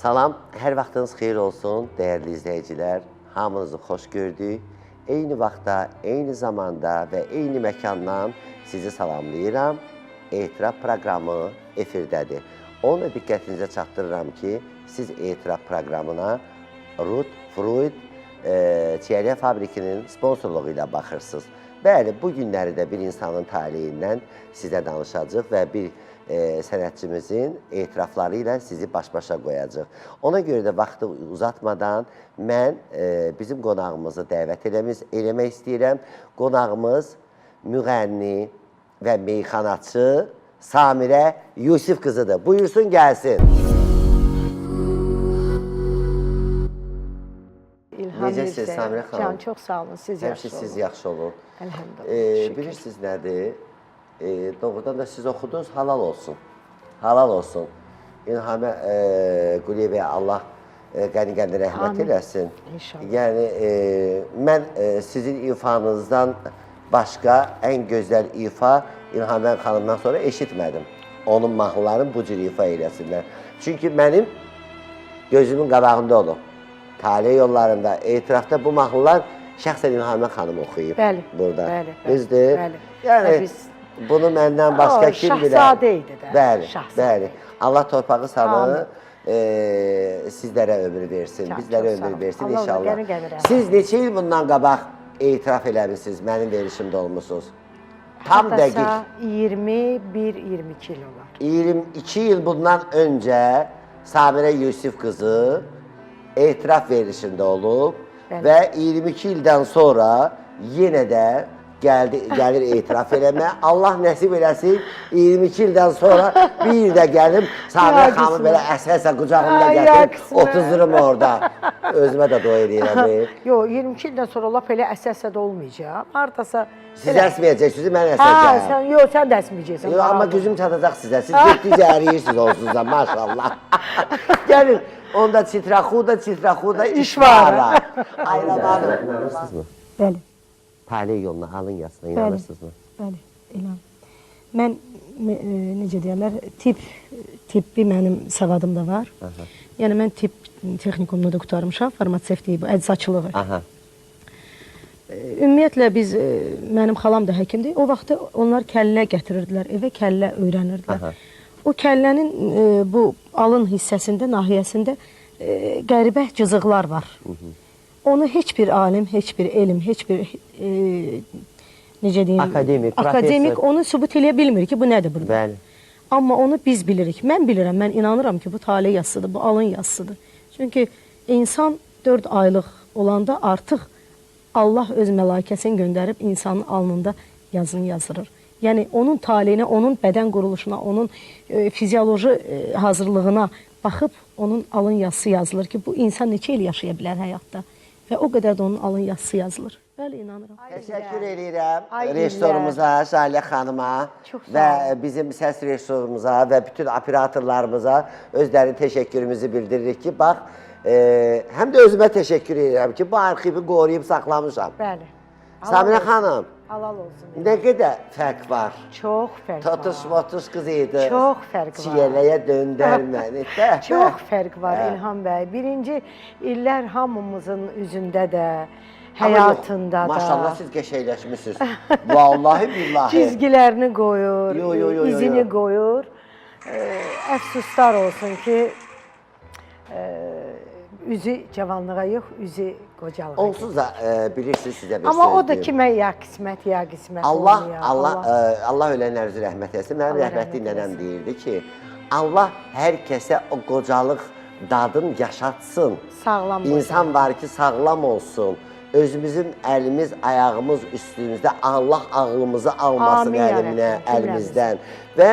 Salam, hər vaxtınız xeyir olsun, dəyərli izləyicilər. Hamınızı xoş gördük. Eyni vaxtda, eyni zamanda və eyni məkandan sizi salamlayıram. Etiraf proqramı efirdədir. Onu da diqqətinizə çatdırıram ki, siz Etiraf proqramına Ruth Fruit çiyələk fabrikinin sponsorluğu ilə baxırsınız. Bəli, bu günləri də bir insanın talihindən sizə danışacaq və bir sənətçimizin etirafları ilə sizi baş-başa qoyacaq. Ona görə də vaxtı uzatmadan mən bizim qonağımızı dəvət eləmək istəyirəm. Qonağımız müğənni və meyxanaçı Samirə Yusif qızıdır. Buyursun, gəlsin. Necəsiniz Samirə xanım? Can, çox sağ olun, siz yaxşı olun. Həmişə siz yaxşı olun. Əlhəmdülillah. Bilirsiniz nədir? Doğrudan da siz oxudunuz, halal olsun. Halal olsun. İlhamə Quliyevəyə Allah qəni-qəni rəhmət eləsin. İnşallah. Yəni, mən sizin ifanızdan başqa ən gözəl ifa İlhamə xanımdan sonra eşitmədim. Onun mahnılarını bu cür ifa eləsinlər. Çünki mənim gözümün qabağında olub. Talih yollarında, etirafda bu mahnılar şəxsən İlhamə xanım oxuyub. Bəli, burada. Bəli, Düzdür? bəli. Yəni, bunu məndən başqa kim bilər? Şahzadə idi də. Bəli, bəli. Allah torpağı sanı sizlərə ömür versin, bizlərə ömür versin inşallah. Siz neçə il bundan qabaq etiraf eləmişsiniz, mənim verişimdə olmuşsunuz? Tam dəqiq. 21-22 il olar. 22 il bundan öncə Samirə Yusif qızı etiraf verişində olub və 22 ildən sonra yenə də gəlir etiraf eləmə. Allah nəsib eləsin, 22 ildən sonra bir də gəlib Samirə xanımı belə əsə-əsə qucağımda gətirib, otuzurum orada. Özümə də dua edirəm. Yox, 22 ildən sonra lap elə əsə-əsə də olmayacaq. Haradasa... Siz əsməyəcəksiniz, mən əsəcəm. Yox, sən də əsməyəcəksən. Yox, amma gücüm çatacaq sizə. Siz getdikcə əriyirsiniz onsuz da, maşallah. Gəlin, onda çitraxuda iş var. Ayramadım. İnanırsınızmı? Bəli. Talih yoluna, alın yazısına inanırsınızmı? Bəli, inan. Mən, necə deyərlər, tibbi mənim savadım da var. Yəni, mən tibb texnikumunu da qutarmışam, farmasevtiyi, əczaçılığı. Ümumiyyətlə, mənim xalam da həkimdir. O vaxtı onlar kəllə gətirirdilər, evə kəllə öyrənirdilər. O kəllənin bu alın hissəsində, nahiyəsində qəribə cızıqlar var. Onu heç bir alim, heç bir elm, heç bir necə deyim, akademik onu sübut eləyə bilmir ki, bu nədir burada. Bəli. Amma onu biz bilirik. Mən bilirəm, mən inanıram ki, bu talih yazısıdır, bu alın yazısıdır. Çünki insan 4 aylıq olanda artıq Allah öz məlakəsini göndərib insanın alnında yazını yazırır. Yəni, onun talihine, onun bədən quruluşuna, onun fizioloji hazırlığına baxıb, onun alın yazısı yazılır ki, bu insan neçə il yaşaya bilər həyatda. Və o qədər də onun alın yazısı yazılır. Bəli, inanıram. Təşəkkür edirəm rejissorumuza, Şahilə xanıma və bizim səs rejissorumuza və bütün operatorlarımıza özlərinin təşəkkürümüzü bildiririk ki, bax, həm də özümə təşəkkür edirəm ki, bu arxivi qoruyub saxlamışam. Bəli. Samirə xanım, halal olsun. Nə qədər fərq var? Çox fərq var. Totuş-motuş qız idi. Çox fərq var. Çiyələyə döndər məni. Çox fərq var İlham bəy. Birinci illər hamımızın üzündə də, həyatında da. Maşallah siz qəşəkləşmişsiniz. Vallahi billahi. Çizgilərini qoyur, izini qoyur. Əfsuslar olsun ki, üzü cavanlığa yox, üzü qocalığa. Onsuz da bilirsiniz sizə bir söz deyim. Amma o da kimə ya qismət, ya qismət olmuyor. Allah ölənlərinizi rəhmət etsin. Mənim rəhmətli nənəm deyirdi ki, Allah hər kəsə o qocalıq dadını yaşatsın. Sağlam olsun. İnsan var ki, sağlam olsun. Özümüzün əlimiz, ayağımız üstümüzdə Allah ağlımızı almasın əlimizdən. Və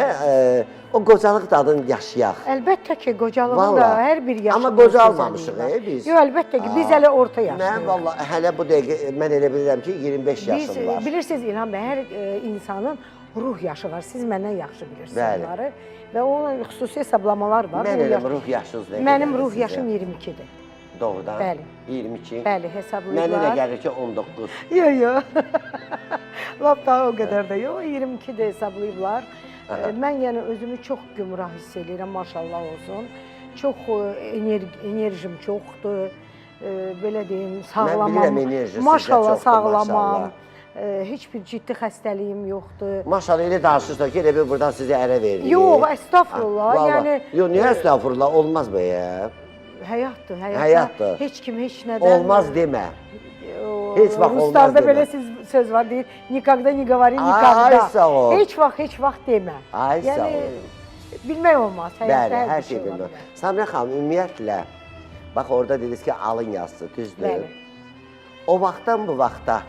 o qocalıq dadını yaşayaq. Əlbəttə ki, qocalığın da hər bir yaşamız. Amma qocalmamışıq biz. Yox, əlbəttə ki, biz hələ orta yaşlıyıq. Mən vallahi hələ bu dəqiqə, mən elə bilirəm ki, 25 yaşım var. Bilirsiniz İlham bəy, hər insanın ruh yaşı var. Siz məndən yaxşı bilirsiniz onları. Və onun xüsusi hesablamalar var. Mənim ruh yaşınız nə qədər? Mənim ruh yaşım 22-dir. Doğrudan? Bəli. 22? Bəli, hesablayırlar. Mənə də gəlir ki, 19. Yox, yox. Lap daha o qədər də yox, 22 də hesablayıblar. Mən yəni özümü çox gümrah hiss edirəm, maşallah olsun. çox enerjim çoxdur. Belə deyim, sağlamam. Mən bilirəm enerji sizdə Maşallah çoxdur, sağlamam. maşallah. Heç bir ciddi xəstəliyim yoxdur. Maşallah elə danışırsan ki, elə bir buradan sizə ərə veririk. Yox, əstəğfurullah. Vallahi. Yəni Yox, niyə əstəğfurullah? Olmaz be ya. həyatdır, Həyatdır. Heç kim heç nədən Olmaz demə. Heç vaxt olmaz Ruslarda demə. belə söz var, deyir, nikogda не говори Ay, никогда. sağ ol. Heç vaxt demə. Ay, sağ ol. Bilmək olmaz, həyatda Bəli, hər bir şey var. bilməm. Samira xanım, ümumiyyətlə, bax orada dediniz ki, alın yazısı, düzdür? Bəli. O vaxtdan bu vaxta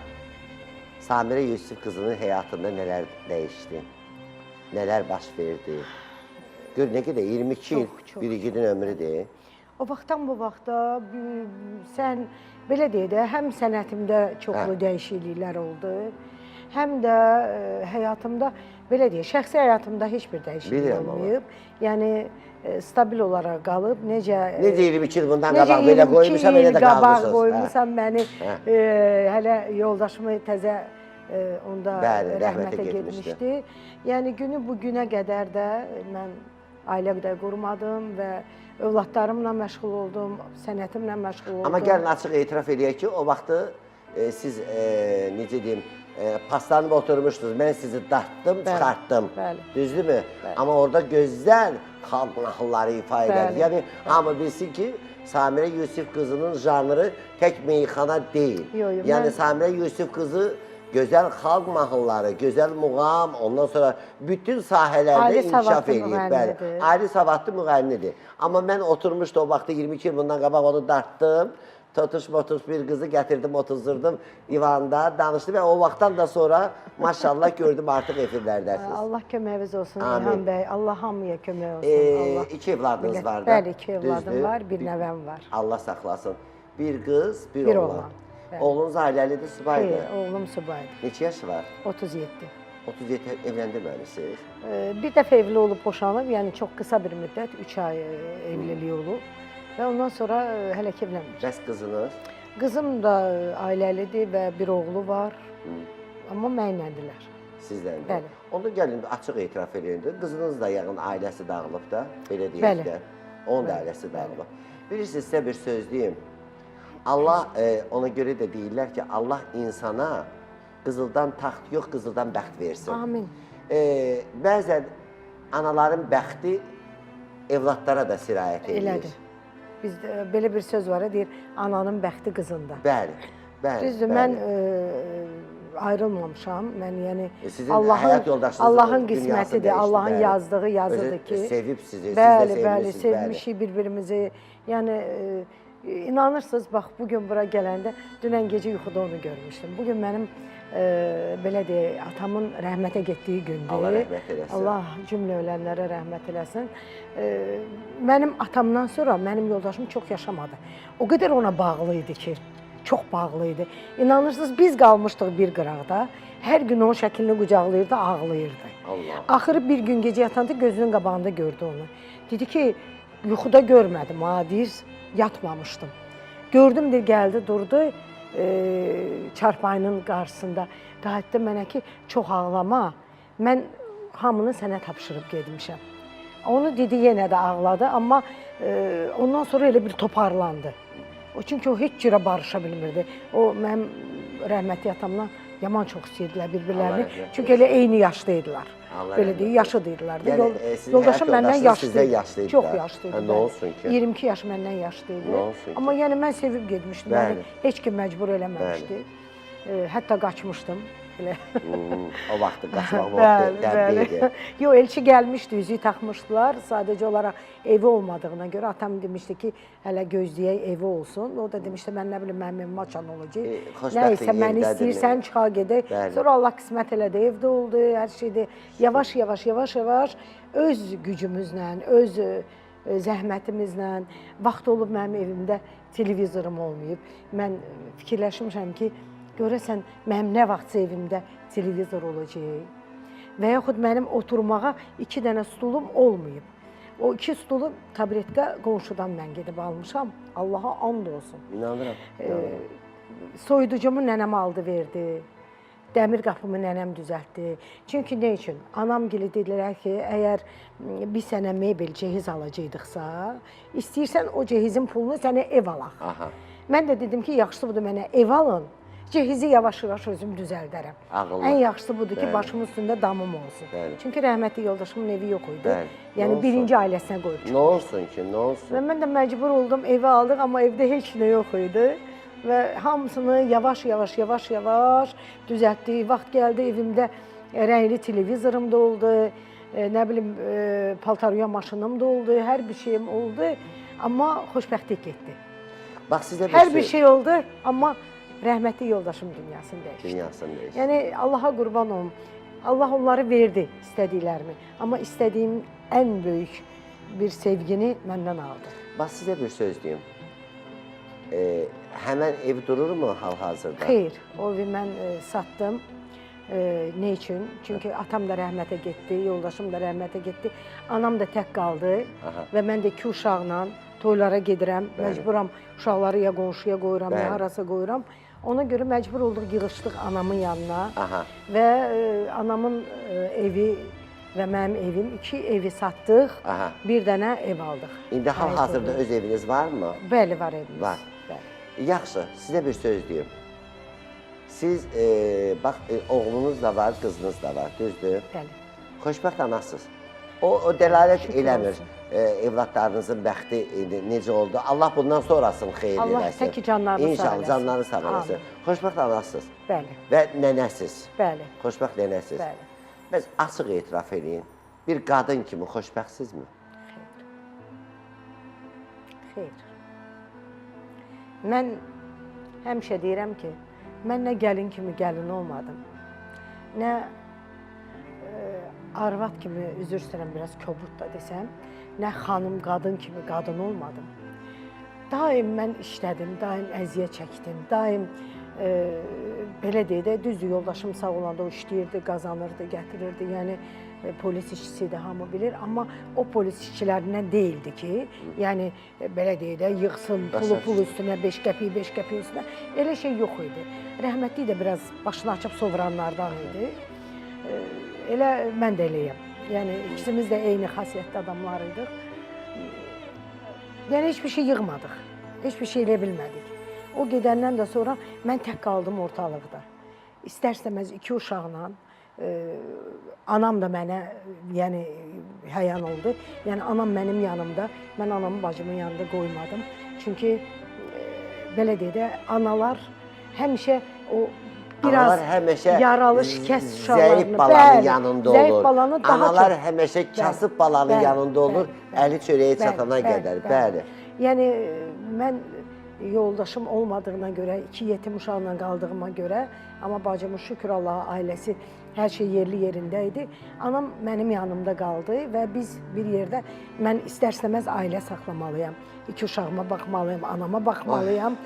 Samira Yusif qızının həyatında nələr dəyişdi? Nələr baş verdi? Gör, nə qədər, 22 il Çox. bir igidin ömrüdür. O vaxtdan bu vaxta sən belə deyək də, həm sənətimdə çoxlu dəyişikliklər oldu, həm də həyatımda belə deyək, şəxsi həyatımda heç bir dəyişiklik Bilirəm olmayıb. Yəni stabil olaraq qalıb. Necə 22 il bundan qabaq belə qoymuşam, elə də qabaq qalmışsınız. qoymuşam məni, hələ yoldaşımı təzə onda Bəli, rəhmətə getmişdi. Yəni günü bu günə qədər də mən ailə də qurmadım və övladlarımla məşğul oldum, sənətimlə məşğul oldum. Amma gəlin açıq etiraf edək ki, o vaxtı siz necə deyim, paslanıb oturmuşdunuz. Mən sizi dartdım, çıxartdım. Bəli. Düzdürmü? Amma orada gözəl xalq mahnıları ifa edərdi. Yəni hamı bilsin ki, Samira Yusif qızının janrı tək meyxana deyil. Yəni Samira Yusif qızı gözəl xalq mahnıları, gözəl muğam, ondan sonra bütün sahələrdə inkişaf edib. Bəli, ali savadlı müğənnidir. Amma mən oturmuşdu o vaxtda 22 il bundan qabaq onu dartdım. Totuş bir qızı gətirdim, otuzdurdum divanda, danışdı və o vaxtdan da sonra maşallah gördüm artıq efirlərdəsiniz. Allah köməyiniz olsun İlham bəy, Allah hamıya kömək olsun. İki evladınız var da? Bəli, iki evladım var, bir nəvəm var. Allah saxlasın. Bir qız, bir oğlan. Oğlunuz ailəlidir, subaydır? Xeyr, oğlum subaydır. Neçə yaşı var? 37. 37 evləndirməlisiniz? Bir dəfə evli olub boşanıb, yəni çox qısa bir müddət, 3 ay evliliyi olub. Və ondan sonra hələ ki evlənmir. Bəs qızınız? Qızım da ailəlidir və bir oğlu var, amma mənləndirlər. Sizdən də? Bəli. Onda gəlin, açıq etiraf edin. Qızınız da yəqin ailəsi dağılıb da, belə deyək də. Onun da ailəsi dağılıb. Bilirsiniz, sizə bir söz deyim. Allah, ona görə də deyirlər ki, Allah insana qızıldan taxt yox, qızıldan bəxt versin. Amin. Bəzən anaların bəxti evladlara da sirayət edir. Elədir. Bizdə belə bir söz var, deyir, ananın bəxti qızında. Bəli, bəli. Düzdür, mən ayrılmamışam. Mən yəni Allahın qismətidir, Allahın yazdığı yazıdır ki. Sevib sizi, bəli, bəli, sevmişik bir-birimizi. Yəni inanırsınız, bax bu gün bura gələndə dünən gecə yuxuda onu görmüşdüm. Bu gün mənim belə deyək, atamın rəhmətə getdiyi gündür. Allah rəhmət eləsin. Allah cümlə ölənlərə rəhmət eləsin. Mənim atamdan sonra mənim yoldaşım çox yaşamadı. O qədər ona bağlı idi ki, çox bağlı idi. İnanırsınız, biz qalmışdıq bir qıraqda. Hər gün onun şəklini qucaqlayırdı, ağlayırdı. Axırı bir gün gecə yatanda gözünün qabağında gördü onu. Dedi ki, yuxuda görmədim, deyir, yatmamışdım. Gördüm, deyir, gəldi, durdu. Çarpayının qarşısında qayıtdı mənə ki, çox ağlama, mən hamını sənə tapşırıb gedmişəm. Onu dedi, yenə də ağladı, amma ondan sonra elə bir toparlandı. Çünki o heç cürə barışa bilmirdi. O, mənim rəhmətli atamla yaman çox istəyirdilər bir-birlərini. Çünki elə eyni yaşdaydılar. Belə deyil, yaşıdırlar. Yoldaşım məndən yaşlıydı. Çox yaşlıydı. Nə olsun ki? 22 yaş məndən yaşlıydı. Amma yəni mən sevib getmişdim. Heç kim məcbur eləməmişdi. Hətta qaçmışdım. O vaxtı qaçmaq vaxtı idi. Yox, elçi gəlmişdi, üzüyü taxmışdılar. Sadəcə olaraq evi olmadığına görə atam demişdi ki, hələ gözləyək evi olsun. O da demişdi, mən nə bilim, mənim evim açan olacaq. Nəysə, məni istəyirsən, çıxaq gedək. Sonra Allah qismət elədi, evdə oldu, hər şeydə. Yavaş-yavaş öz gücümüzlə, öz zəhmətimizlə, vaxt olub mənim evimdə televizorum olmayıb. Mən fikirləşmişəm ki, görəsən, mənim nə vaxtsa evimdə televizor olacaq və yaxud mənim oturmağa 2 dənə stulum olmayıb. O 2 stulu taburetka qonşudan mən gedib almışam. Allaha and olsun. İnanıram. Soyuducumu nənəm aldı, verdi. Dəmir qapımı nənəm düzəltdi. Çünki nə üçün? Anam gili dedilər ki, əgər bir sənə mebel, cehiz alacaqdıqsa, istəyirsən o cehizin pulunu sənə ev alaq. Aha. Mən də dedim ki, yaxşısı budur mənə ev alın, cehizi yavaş-yavaş özüm düzəldərəm. Ağıllı. Ən yaxşısı budur ki, başımın üstündə damım olsun. Bəli. Çünki rəhmətli yoldaşımın evi yox idi. Bəli. Nə Yəni olsun? birinci ailəsinə qoyub Nə olsun ki, nə olsun? Və mən də məcbur oldum, evi aldıq, amma evdə heç nə yox idi. Və hamısını yavaş-yavaş düzəltdik. Vaxt gəldi evimdə rəngli televizorum da oldu, nə bilim, paltaryuyan maşınım da oldu, hər bir şeyim oldu. Amma xoşbəxtlik getdi. Bax, sizə Hər bir şey oldu, amma rəhmətli yoldaşım dünyasını dəyişdi. Dünyasını dəyişdi. Yəni, Allaha qurban olum. Allah onları verdi istədiklərimi. Amma istədiyim ən böyük bir sevgini məndən aldı. Bax, sizə bir söz deyim. Həmən ev dururmu hal-hazırda? Xeyr, o evi mən satdım. Ne üçün? Çünki atam da rəhmətə getdi, yoldaşım da rəhmətə getdi. Anam da tək qaldı və mən də 2 uşaqla toylara gedirəm. Məcburam uşaqları ya qonşuya qoyuram, ya harasa qoyuram. Ona görə məcbur olduq, yığışdıq anamın yanına və anamın evi və mənim evim, 2 evi satdıq, bir dənə ev aldıq. İndi hal-hazırda öz eviniz varmı? Bəli, var evimiz. Var. Yaxşı, sizə bir söz deyim. Siz, bax, oğlunuz da var, qızınız da var, düzdür? Bəli. Xoşbəxt anasınız. O dəlalət eləmir evlatlarınızın bəxti necə oldu. Allah bundan sonrasını xeyir eləsin. Allah təki canlarını sağ eləsin. İnşallah, canlarını sağ eləsin. Xoşbəxt anasınız. Bəli. Və nənəsiz. Bəli. Xoşbəxt nənəsiz. Bəli. Bəs açıq etiraf edin. Bir qadın kimi xoşbəxtsizmi? Xeyr. Mən həmişə deyirəm ki, mən nə gəlin kimi gəlin olmadım, nə arvad kimi, üzr istəyirəm, biraz kobud da desəm, nə xanım, qadın kimi qadın olmadım. Daim mən işlədim, daim əziyyət çəkdim, daim belə deyək də, düzdür, yoldaşım sağ olanda o işləyirdi, qazanırdı, gətirirdi, yəni polis işçisi idi, hamı bilir, amma o polis işçilərindən deyildi ki, yəni belə deyək də, yığsın pul üstünə, 5 qəpik üstünə, elə şey yox idi. Rəhmətli də biraz başını açıb sovuranlardan idi. Elə mən də eləyəm. Yəni, ikisimiz də eyni xasiyyətli adamlar idik. Yəni, heç bir şey yığmadıq, heç bir şey elə bilmədik. O gedəndən də sonra mən tək qaldım ortalıqda. İstər-istəməz 2 uşaqla, anam da mənə yəni, həyan oldu. Yəni, anam mənim yanımda, mən anamı bacımın yanında qoymadım. Çünki, belə deyək də, analar həmişə o biraz yaralı, şikəst uşaqlarını, zəif balanın yanında olur. Zəif balanı daha çox. Analar həmişə kasıb balanın yanında olur, əli çörəyə çatana qədər. Bəli. Yəni, mən yoldaşım olmadığına görə, 2 yetim uşaqla qaldığıma görə, amma bacımın şükür Allaha ailəsi hər şey yerli yerində idi. Anam mənim yanımda qaldı və biz bir yerdə, mən istər-istəməz ailə saxlamalıyam. 2 uşağıma baxmalıyam, anama baxmalıyam.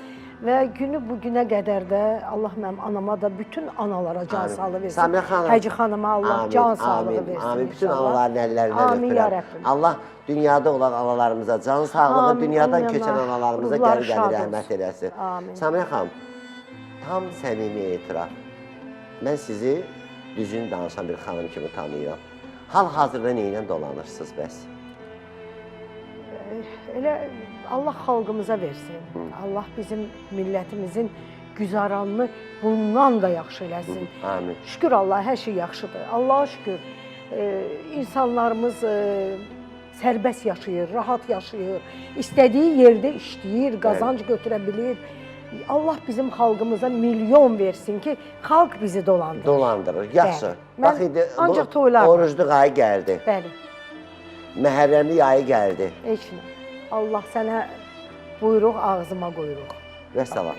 Və günü bu günə qədər də Allah mənim anama da bütün analara can sağlığı versin. Hacı xanıma Allah can sağlığı versin. Amin. Bütün anaların əllərindən Amin ya öpürəm. Rəbbim. Allah dünyada olan analarımıza can sağlığı, dünyadan köçən analarımıza gəlir rəhmət eləsin. Samirə xanım, tam səmimi etiraf. Mən sizi düzünü danışan bir xanım kimi tanıyıram. Hal-hazırda neynə dolanırsınız bəs? Elə Allah xalqımıza versin. Allah bizim millətimizin güzaranını bundan da yaxşı eləsin. Amin. Şükür Allah, hər şey yaxşıdır. Allaha şükür. İnsanlarımız sərbəst yaşayır, rahat yaşayır. İstədiyi yerdə işləyir, qazanc götürə bilir. Allah bizim xalqımıza milyon versin ki, xalq bizi dolandırır. Dolandırır, yaxşı. Bax, indi ancaq toylar. Orucluq ayı gəldi. Bəli. Məhərrəmlik ayı gəldi. Heç nə. Allah sənə buyruq, ağzıma quyruq. Və salam.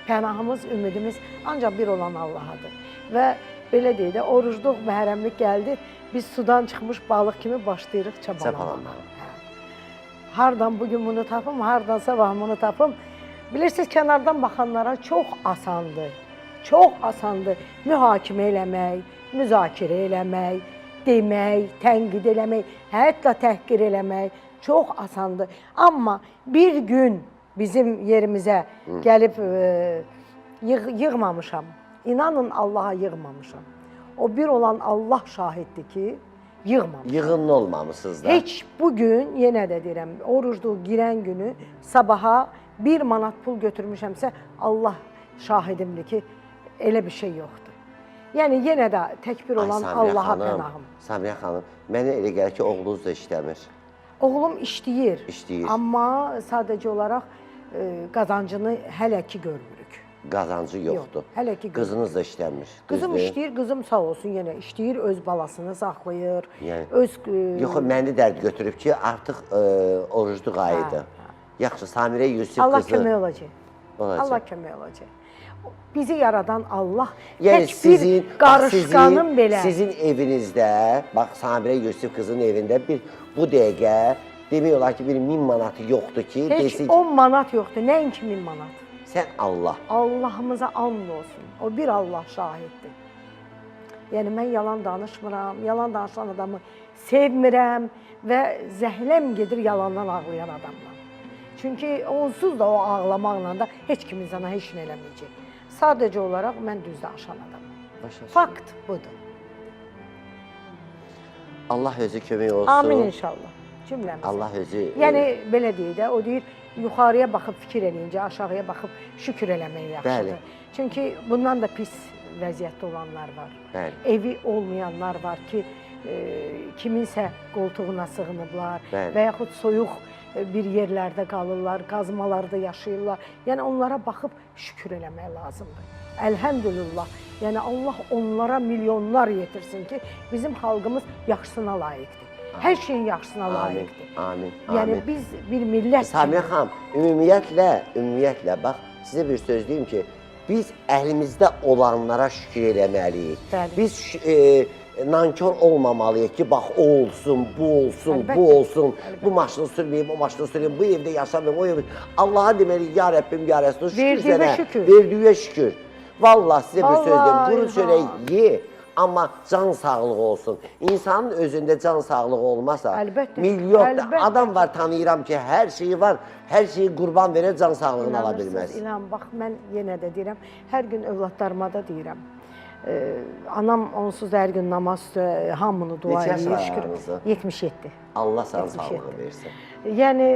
Pənahımız, ümidimiz ancaq bir olan Allahadır. Və belə deyək də, orucluq, məhərrəmlik gəldi, biz sudan çıxmış balıq kimi başlayırıq çabalamağa. Hardan bugün bunu tapım, hardan sabah bunu tapım. Bilirsiniz, kənardan baxanlara çox asandır. Çox asandır mühakimə eləmək, müzakirə eləmək, demək, tənqid eləmək, hətta təhqir eləmək çox asandır. Amma bir gün bizim yerimizə gəlib yığmamışam, İnanın Allaha yığmamışam. O bir olan Allah şahiddir ki yığmamışam. Yığınlı olmamısınız da. Heç bugün, yenə də deyirəm, orucluq girən günü sabaha 1 manat pul götürmüşəmsə Allah şahidimdir ki elə bir şey yoxdur. Yəni yenə də təkbir olan Allaha pənahım. Samiyə xanım, mənə elə gəlir ki, oğlunuz da işləmir. Oğlum işləyir. İşləyir. Amma sadəcə olaraq qazancını hələ ki görmürük. Qazancı yoxdur. Yox, hələ ki Qızınız da işləmir. Qızım işləyir, qızım sağ olsun yenə işləyir, öz balasını saxlayır. Yəni, öz yox, məni dərd götürüb ki, artıq orucluq ayıdır. Yaxşı, Samirə Yusif Allah qızı... kömək olacaq. Olacaq. Allah kömək olacaq. Bizi yaradan Allah Yəni bir qarışqanın belə. Sizin evinizdə, bax Samirə Yusif qızın evində bu dəqiqə demək olar ki, bir 1000 manatı yoxdur ki, heç 10 manat yoxdur, nəinki 1000 manat. Sən Allah. Allahımıza and olsun. O bir Allah şahiddir. Yəni mən yalan danışmıram, yalan danışan adamı sevmirəm və zəhləm gedir yalandan ağlayan adamla. Çünki onsuz da o ağlamaqla da heç kimin sana heç nə eləməyəcək. Sadəcə olaraq mən düz danışan adamım. Fakt budur. Allah özü kömək olsun. Amin inşallah. Cümləmiz. Allah özü... Yəni belə deyir də, o deyir, yuxarıya baxıb fikir eləyincə, aşağıya baxıb şükür eləmək yaxşıdır. Bəli. Çünki bundan da pis vəziyyətdə olanlar var. Bəli. Evi olmayanlar var ki, kiminsə qoltuğuna sığınıblar. Bəli. Və yaxud soyuq bir yerlərdə qalırlar, qazmalarda yaşayırlar. Yəni onlara baxıb şükür eləmək lazımdır. Əlhəmdülillah. Yəni Allah onlara milyonlar yetirsin ki, bizim xalqımız yaxşısına layiqdir. Hər şeyin yaxşısına layiqdir. Amin. Yəni biz bir millət Samiyə xanım, ümumiyyətlə, bax, sizə bir söz deyim ki, biz əlimizdə olanlara şükür eləməliyik. Bəli. Biz nankör olmamalıyıq ki, bax, o olsun, bu olsun, Əlbəttə. bu olsun, bu maşını sürməyim, o maşını sürməyim, bu evdə yaşamayım, o evdə... Allaha deməliyik, ya Rəbbim, ya Rəsul, şükür sənə, verdiyə şükür. Vallahi sizə bir söz deyim, quru çörək ye. Amma can sağlığı olsun. İnsanın özündə can sağlığı olmasa, milyon adam var, tanıyıram ki, hər şeyi var, hər şeyi qurban verər, can sağlığını ala bilməz. İnan, bax, mən yenə də deyirəm, hər gün övladlarıma da deyirəm. Anam onsuz da hər gün namaz hamını dua edir, şükür. 77. Allah sana sağlığı versin. Yəni,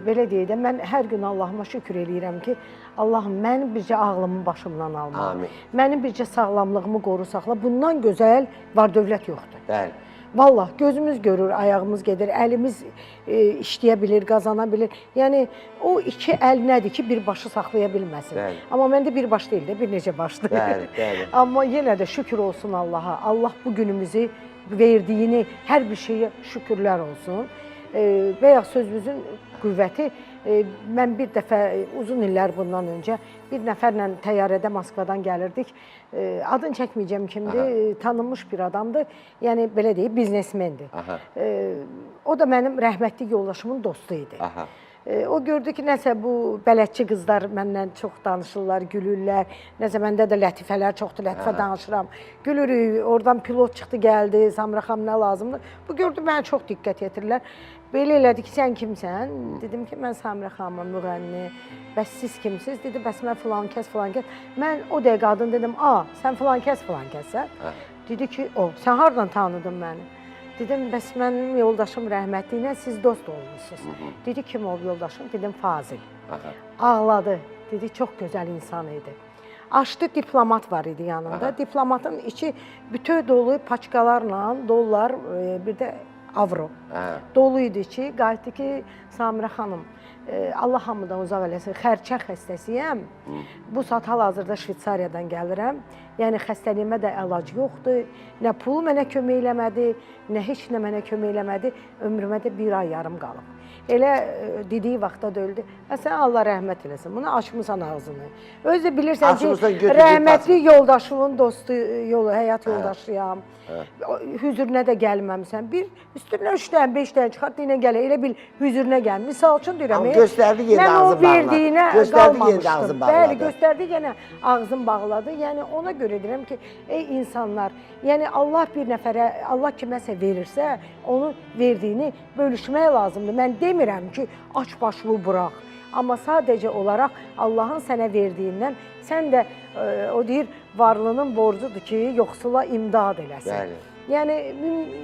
belə deyək də, mən hər gün Allahıma şükür eləyirəm ki, Allahım, mənim bircə ağlımı başımdan alma. Amin. Mənim bircə sağlamlığımı qoru saxla. Bundan gözəl var dövlət yoxdur. Bəli. Vallah, gözümüz görür, ayağımız gedir, əlimiz işləyə bilir, qazana bilir. Yəni, o iki əl nədir ki, bir başı saxlaya bilməsin. Bəli. Amma məndə bir baş deyil də, bir necə başdır. Bəli, bəli. Amma yenə də şükür olsun Allaha. Allah bu günümüzü verdiyini, hər bir şeyə şükürlər olsun. Və ya sözümüzün qüvvəti, mən bir dəfə uzun illər bundan öncə bir nəfərlə təyyarədə Moskvadan gəlirdik. Adını çəkməyəcəm kimdir, tanınmış bir adamdır. Yəni, belə deyib, biznesmendir. O da mənim rəhmətli yoldaşımın dostu idi. O gördü ki, nəsə bu bələdçi qızlar məndən çox danışırlar, gülürlər. Nəsə məndə də lətifələr çoxdur, lətifə danışıram. Gülürük, oradan pilot çıxdı, gəldi, Samira xanım nə lazımdır. Bu gördü, mənə çox diqqət yetirirlər. Belə elədi ki, sən kimsən? Dedim ki, mən Samira xanımın müğənni. Bəs siz kimsiniz? Dedi, bəs mən filan kəs, filan kəs. Mən o dəqiqə adını dedim, sən filan kəssən? Dedi ki, sən hardan tanıdın məni? Dedim, bəs mənim yoldaşım rəhmətli ilə siz dost olmuşsunuz. Dedi, kim oldu yoldaşım? Dedim, Fazil. Ağladı. Dedi, çox gözəl insan idi. Açdı, diplomat var idi yanında. Diplomatın içi bütöv dolu paçkalarla, dollar, bir də avro. Dolu idi ki, qayıtdı ki, Samira xanım, Allah hamıdan uzaq eləsin, xərçə xəstəsiyəm. Bu saat hal-hazırda Şvitsariyadan gəlirəm. Yəni, xəstəliyimə də əlac yoxdur. Nə pul mənə kömək eləmədi, nə heç nə mənə kömək eləmədi. Ömrümə də 1 ay yarım qalıb. Elə dediyi vaxtda da öldü. Sən Allah rəhmət eləsin, bunu açmısan ağzını. Özü də bilirsən ki, rəhmətli yoldaşımın dostu, həyat yoldaşıyam. Hüzürünə də gəlməmsən. Bir üstündən 3 dənə, 5 dənə çıxart, deyinə gələ, elə bil hüzürünə gəl. Misal üçün deyirəm, mən o verdiyinə qalmamışdım. Bəli, göstərdi, yenə ağzım bağladı. Yəni, ona görə deyirəm ki, ey insanlar, yəni Allah bir nəfərə, Allah kiməsə verirsə, onu verdiyini bölüşmək lazımdır. Mən demirəm ki, aç başlı bıraq. Amma sadəcə olaraq Allahın sənə verdiyindən sən də o deyir varlının borcudur ki, yoxsula imdad eləsin. Bəli. Yəni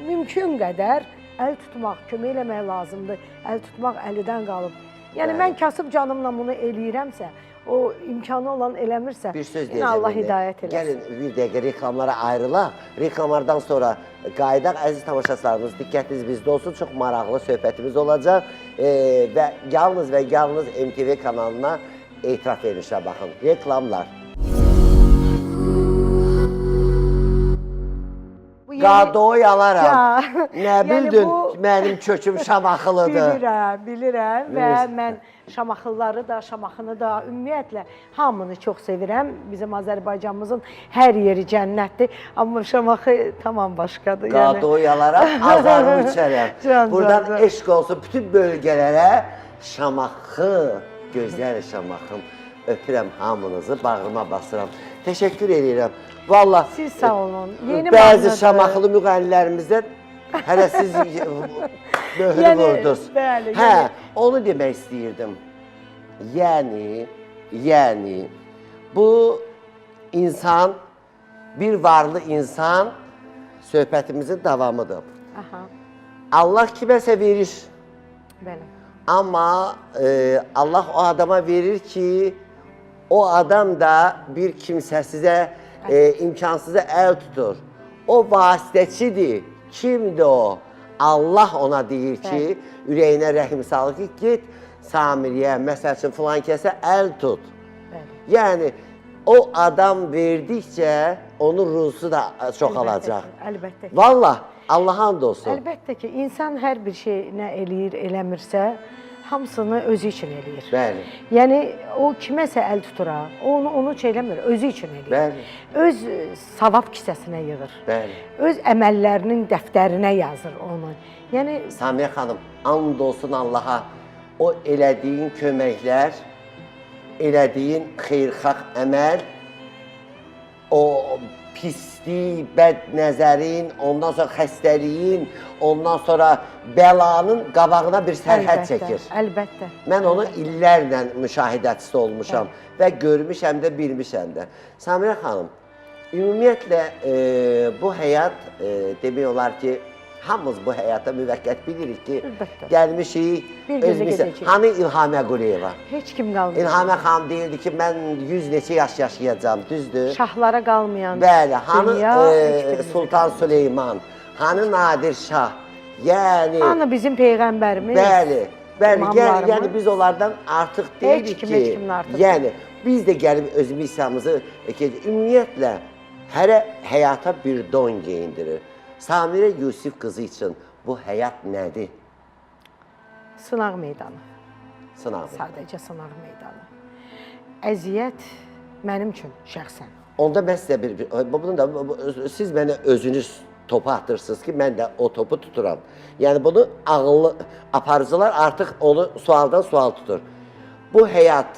mümkün qədər əl tutmaq, kömək eləmək lazımdır. Əl tutmaq əlidən qalıb. Yəni Bəli. mən kasıb canımla bunu eləyirəmsə, o imkanı olan eləmirsə, Bir söz yine Allah deyəcəm indi. hidayət eləsin. Gəlin bir dəqiqə reklamlara ayrılaq. Reklamlardan sonra qayıdaq. Əziz tamaşaçılarımız, diqqətiniz bizdə olsun. Çox maraqlı söhbətimiz olacaq. Və yalnız MTV kanalına etiraf verilmişə baxın. Reklamlar. Qadoy alaram. Nə bildin, mənim köküm Şamaxılıdır. Bilirəm və mən Şamaxılları da, Şamaxını da, ümumiyyətlə hamını çox sevirəm. Bizim Azərbaycanımızın hər yeri cənnətdir. Amma Şamaxı tamam başqadır. Qadoy alaram, azarı içərəm. Buradan eşq olsun bütün bölgələrə. Şamaxı, gözəl Şamaxım. Öpürəm hamınızı, bağrıma basıram. Təşəkkür edirəm. Vallahi siz sağ olun. Yeni bəzi Şamaxılı müğənnilərimizdən hələ siz möhrü vurdunuz. Bəli. Hə, onu demək istəyirdim. Yəni bu insan, bir varlı insan söhbətimizin davamıdır. Aha. Allah kiməsə verir. Bəli. Amma Allah o adama verir ki, o adam da bir kimsəsizə, imkansıza əl tutur. O vasitəçidir. Kimdir o? Allah ona deyir ki, ürəyinə rəhim salır ki, git Samiriyə, məsəl üçün filan kəsə əl tut. Yəni, o adam verdikcə onun ruzusu da çoxalacaq. Əlbəttə ki. Vallah, Allaha and olsun. Əlbəttə ki, insan hər bir şey nə eləyir, eləmirsə, hamısını özü üçün eləyir. Bəli. Yəni, o kiməsə əl tutura, onu eləmir, özü üçün eləyir. Bəli. Öz savab kisəsinə yığır. Bəli. Öz əməllərinin dəftərinə yazır onu. Yəni, Samiyə xanım, and olsun Allaha, o elədiyin köməklər, elədiyin xeyrxalq əməl, o pislik, bəd nəzərin, ondan sonra xəstəliyin, ondan sonra bəlanın qabağına bir sərhəd çəkir. Əlbəttə. Mən onu illərlə müşahidətçisi olmuşam və görmüşəm də, bilmişəm də. Samiyə xanım, ümumiyyətlə bu həyat demək olar ki, hamımız bu həyata müvəqqət bilirik ki, gəlmişik, özümüzə. Hani İlhamə Quliyeva? Heç kim qalmıyor. İlhamə xanım deyirdi ki, mən 100 neçə yaş yaşayacağım, düzdür? Şahlara qalmayan bəli, hani Sultan Süleyman, hani Nadir Şah, yəni... Hani bizim Peyğəmbərimiz, bəli, yəni biz onlardan artıq deyirik ki, heç kimin artıq. Yəni, biz də gəlib öz missiyamızı, ümumiyyətlə, hərə həyata bir don geyindirir. Samirə Yusif qızı üçün bu həyat nədir? Sınaq meydanı. Sınaq meydanı. Sadəcə sınaq meydanı. Əziyyət mənim üçün şəxsən. Onda mən sizə siz mənə özünüz topu atırsınız ki, mən də o topu tuturam. Yəni bunu ağıllı aparıcılar artıq onu sualdan sual tutur. Bu həyat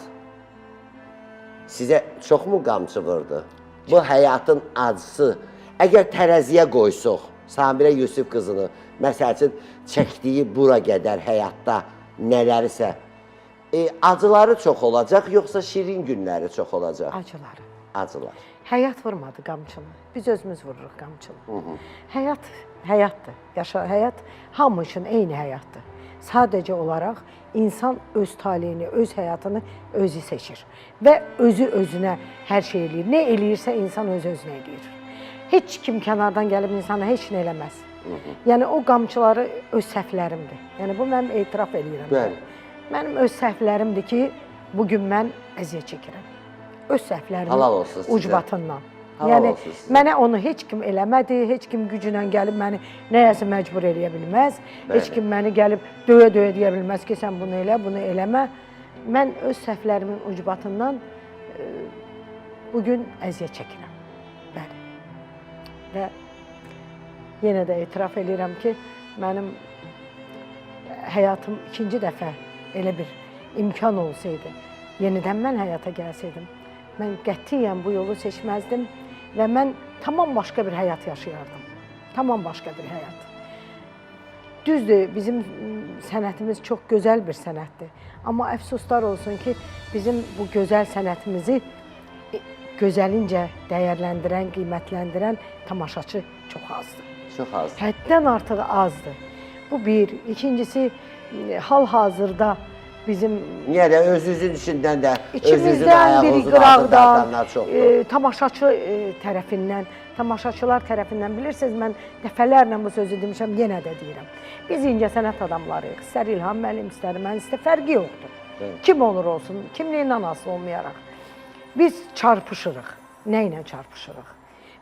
sizə çoxmu qamçı vurdu? Bu həyatın acısı, əgər tərəziyə qoysuq, Samirə Yusif qızını, məsəl üçün, çəkdiyi bura qədər həyatda nələrisə, acıları çox olacaq, yoxsa şirin günləri çox olacaq? Acıları. Acılar. Həyat vurmadı qamçını, biz özümüz vururuq qamçını. Həyat, həyatdır. Həyat hamı üçün eyni həyatdır. Sadəcə olaraq insan öz taleyini, öz həyatını özü seçir və özü özünə hər şey eləyir. Nə eləyirsə insan öz-özünə eləyir. Heç kim kənardan gəlib insana heç nə eləməz. Yəni, o qamçıları öz səhvlərimdir. Yəni, bu mənim etiraf edirəm. Bəli. Mənim öz səhvlərimdir ki, bugün mən əziyyət çəkirəm. Öz səhvlərimin ucbatından. Yəni, mənə onu heç kim eləmədi, heç kim gücünə gəlib məni nəyəsə məcbur eləyə bilməz. Heç kim məni gəlib döyə-döyə deyə bilməz ki, sən bunu elə, bunu eləmə. Mən öz səhvlərimin ucbatından bugün əziyyət çəkirəm. Bəli. Və yenə də etiraf edirəm ki, mənim həyatım ikinci dəfə elə bir imkan olsaydı, yenidən mən həyata gəlsəydim, mən qətiyyən bu yolu seçməzdim və mən tamam başqa bir həyat yaşayardım. Tamam başqa bir həyat. Düzdür, bizim sənətimiz çox gözəl bir sənətdir. Amma əfsuslar olsun ki, bizim bu gözəl sənətimizi gözəlincə dəyərləndirən, qiymətləndirən tamaşaçı çox azdır. Çox az. Həddən artıq azdır. Bu bir. İkincisi, hal-hazırda bizim Niyə də özünüzün içindən də özünüzün İçimizdən biri ayağınızın altında qıraqda, atanlar çoxdur. tamaşaçı tərəfindən, tamaşaçılar tərəfindən bilirsiniz, mən dəfələrlə bu sözü demişəm, yenə də deyirəm. Biz incəsənət adamlarıyıq. İstər İlham müəllim, istər mən, istər fərqi yoxdur. Kim olur olsun, kimliyindən asılı olmayaraq. Biz çarpışırıq. Nə ilə çarpışırıq?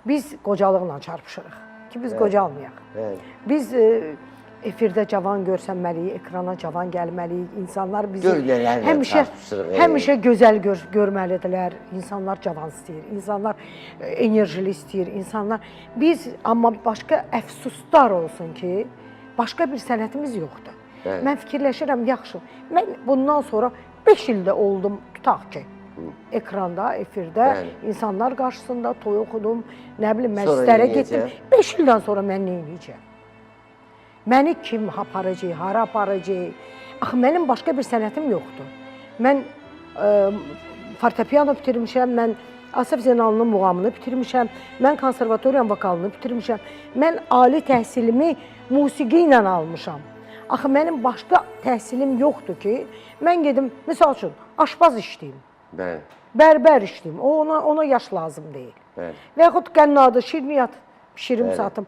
Biz qocalıqla çarpışırıq ki, biz qocalmayaq. Biz efirdə cavan görsənməliyik, ekrana cavan gəlməliyik. İnsanlar bizi həmişə gözəl görməlidirlər. İnsanlar cavan istəyir, insanlar enerjili istəyir, insanlar. Biz, amma başqa əfsuslar olsun ki, başqa bir sənətimiz yoxdur. Mən fikirləşirəm, yaxşı, mən bundan sonra 5 ildə oldum, tutaq ki, ekranda, efirdə, insanlar qarşısında toy oxudum, nə bilim, məclislərə getdim. 5 ildən sonra mən nə edəcəm? Məni kim aparacaq, hara aparacaq? Axı, mənim başqa bir sənətim yoxdur. Mən fortepiano bitirmişəm, mən Asaf Zeynalının muğamını bitirmişəm, mən konservatoriyanın vokalını bitirmişəm, mən ali təhsilimi musiqi ilə almışam. Axı, mənim başqa təhsilim yoxdur ki, mən gedim, misal üçün, aşpaz işləyim, bərbər işləyim, ona yaş lazım deyil. Və yaxud qənnadı, şirniyyat pişirim, satım.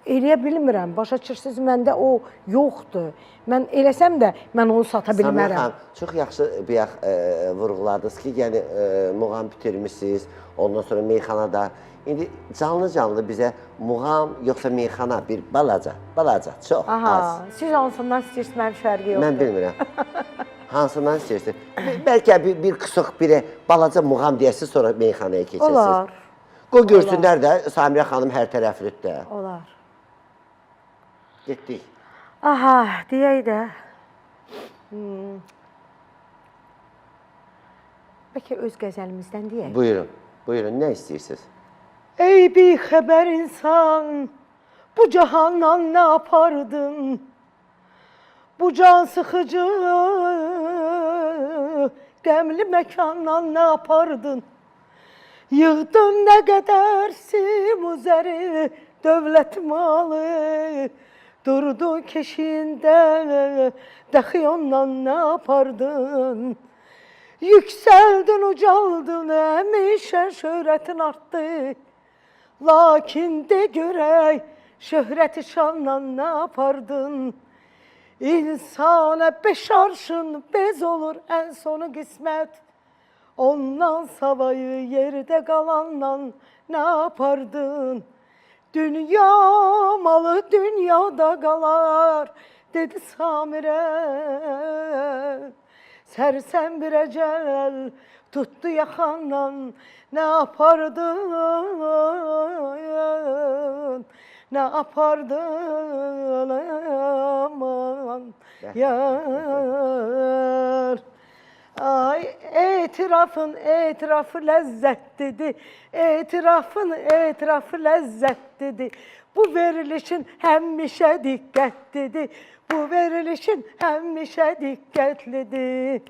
Eləyə bilmirəm, başa çıxırsınız, məndə o yoxdur. Mən eləsəm də, mən onu sata bilmərəm. Samir xanım, çox yaxşı vurğuladınız ki, yəni muğam bitirmişsiniz, ondan sonra meyxanada. İndi canlı-canlı bizə muğam, yoxsa meyxana bir balaca, çox az. Siz hansından istəyirsiniz, mənim fərqi yoxdur. Mən bilmirəm. Hansından istəyirsiniz? Bəlkə bir qısıq, bir balaca muğam deyəsiniz, sonra meyxanaya keçəsiniz. Olar. Qoy görsünlər də, Samirə xanım hər tərəflidir də. Olar. Getdik. Aha, deyək də. Bəlkə öz qəzəlimizdən deyək. Buyurun, nə istəyirsiniz? Ey bir xəbər insan, bu cahandan nə apardın? Bu can sıxıcı, qəmli məkandan nə apardın? Yığdın nə qədər simuzəri, dövlət malı, durdu keşiyində, dəxi ondan nə apardın? Yüksəldin, ucaldın, həmişə şöhrətin artdı. Lakin de görək, şöhrəti şandan nə apardın? İnsana 5 arşın bez olur, ən sonu qismət. Ondan savayı yerdə qalandan nə apardın? Dünya malı dünyada qalar, dedi Samirə. Sərsəm bir əcəl tutdu yaxandan, nə apardın, nə apardın, aman yar. Ay, etirafı ləzzətlidir, etirafı ləzzətlidir. Bu verilişin həmişə diqqətlidir, bu verilişin həmişə diqqətlidir.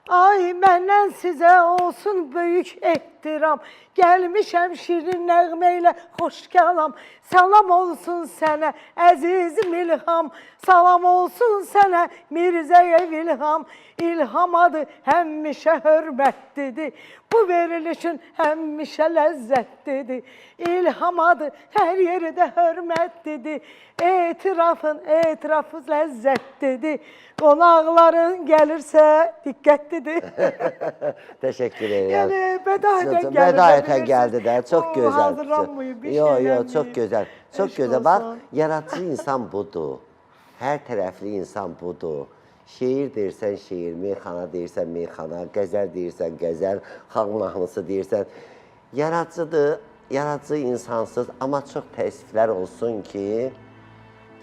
Ay, məndən sizə olsun böyük ehtiram, gəlmişəm şirin nəğmə ilə xoş kəlam. Salam olsun sənə əzizim İlham, salam olsun sənə Mirzəyə İlham. İlham adı həmişə hörmətlidir, bu verilişin həmişə ləzzətlidir. İlham adı hər yerdə hörmətlidir, etirafı ləzzətlidir. Qonaqların gəlirsə diqqətlidir. Təşəkkür edirəm. Yəni, bədayətən gəldi də, çox gözəl. Hazırlanmayıb, bir şeydən Yox, çox gözəl. Çox gözəl. Bax, yaradıcı insan budur. Hər tərəfli insan budur. Şeir deyirsən şeir, meyxana deyirsən meyxana, qəzəl deyirsən qəzəl, xalq mahnısı deyirsən. Yaradıcıdır, yaradıcı insansız, amma çox təəssüflər olsun ki,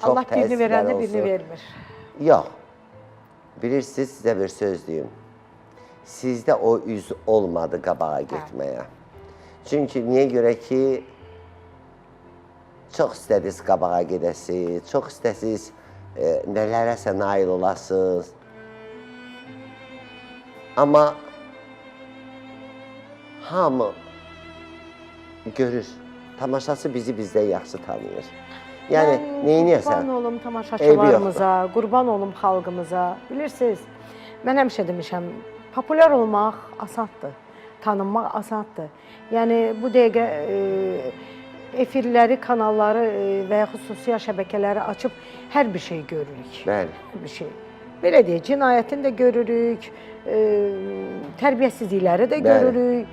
Allah birini verəndə birini vermir. Yox. Bilirsiniz, sizə bir söz deyim. Sizdə o üz olmadı qabağa getməyə. Çünki niyə görə ki, çox istədiniz qabağa gedəsiniz, çox istədiniz nələrəsə nail olasınız. Amma hamı görür, tamaşaçı bizi bizdən yaxşı tanıyır. Yəni, neyniyəsən? Qurban olum tamaşaçılarımıza, qurban olum xalqımıza. Bilirsiniz, mən həmişə demişəm, populyar olmaq asandır, tanınmaq asandır. Yəni, bu dəqiqə efirləri, kanalları və yaxud sosial şəbəkələri açıb hər bir şey görürük. Bəli. Hər bir şey. Belə deyək, cinayətini də görürük, tərbiyəsizlikləri də görürük,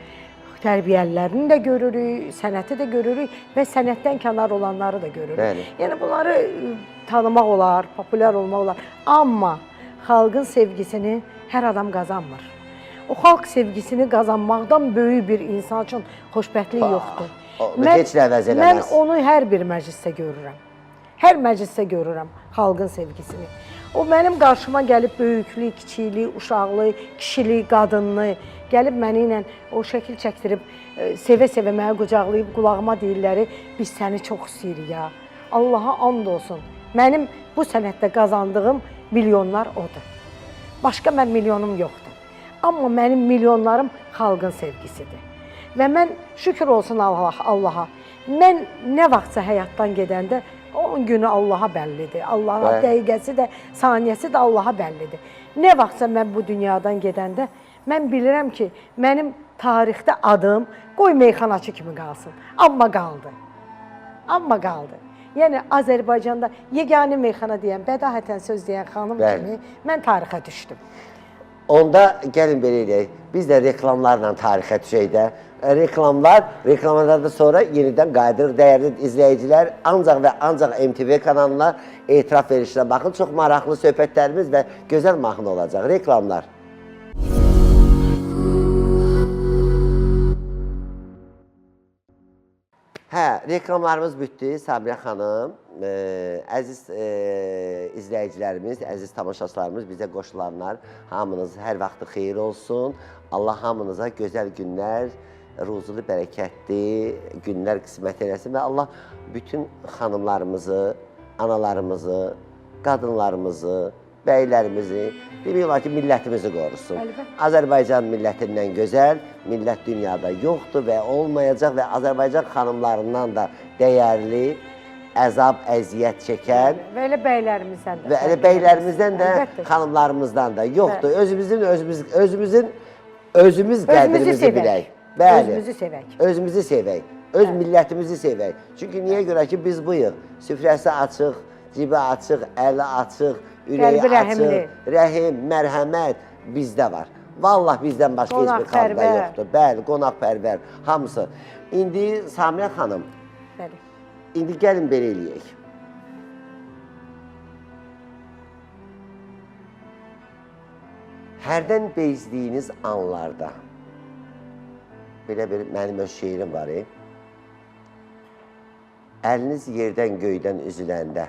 tərbiyəlilərini də görürük, sənəti də görürük və sənətdən kənar olanları da görürük. Bəli. Yəni, bunları tanımaq olar, populyar olmaq olar. Amma xalqın sevgisini hər adam qazanmır. O xalq sevgisini qazanmaqdan böyük bir insan üçün xoşbəxtlik yoxdur. Heç nə əvəz eləməz. Mən onu hər bir məclisdə görürəm. Hər məclisdə görürəm xalqın sevgisini. O mənim qarşıma gəlib böyüklük, kiçiklik, uşaqlıq, kişilik, qadınlıq gəlib məni ilə o şəkil çəkdirib, sevə-sevə mənə qucaqlayıb qulağıma deyirlər, biz səni çox istəyirik ya. Allaha and olsun. Mənim bu sənətdə qazandığım milyonlar odur. Başqa mən milyonum yoxdur. Amma mənim milyonlarım xalqın sevgisidir. Və mən şükür olsun Allaha. Mən nə vaxtsa həyatdan gedəndə onun günü Allaha bəllidir. Allaha dəqiqəsi də, saniyəsi də Allaha bəllidir. Nə vaxtsa mən bu dünyadan gedəndə mən bilirəm ki, mənim tarixdə adım qoy meyxanaçı kimi qalsın. Amma qaldı. Amma qaldı. Yəni Azərbaycanda yeganə meyxana deyən, bədahətən söz deyən xanım kimi mən tarixə düşdüm. Onda gəlin belə eləyək, biz də reklamlarla tarixə düşək də. Reklamlardan sonra yenidən qayıdır dəyərli izləyicilər. Ancaq və ancaq MTV kanalına etiraf verişinə baxın. Çox maraqlı söhbətlərimiz və gözəl mahnı olacaq. Reklamlar. Hə, reklamlarımız bitdi Samirə xanım. Əziz izləyicilərimiz, əziz tamaşaçılarımız, bizə qoşulanlar, hamınız hər vaxtı xeyir olsun. Allah hamınıza gözəl günlər, ruzulu, bərəkətli günlər qismət eləsin və Allah bütün xanımlarımızı, analarımızı, qadınlarımızı, bəylərimizi, demək olar ki, millətimizi qorusun. Azərbaycan millətindən gözəl, millət dünyada yoxdur və olmayacaq və Azərbaycan xanımlarından da dəyərli, əzab, əziyyət çəkən və elə bəylərimizdən də. Və elə bəylərimizdən də, xanımlarımızdan da yoxdur. Özümüz qədrimizi bilək. Özümüzü sevək. Özümüzü sevək. Öz millətimizi sevək. Çünki niyə görə ki, biz buyuq, süfrəsi açıq, cibi açıq, əli açıq, ürəyi açıq, rəhim, mərhəmət bizdə var. Vallah bizdən başqa heç bir xalqda yoxdur. Bəli, qonaqpərvər, hamısı. İndi Samirə xanım, indi gəlin belə eləyək. Hərdən bezdiyiniz anlarda, belə bir mənim öz şeirim var, əliniz yerdən göydən üzüləndə,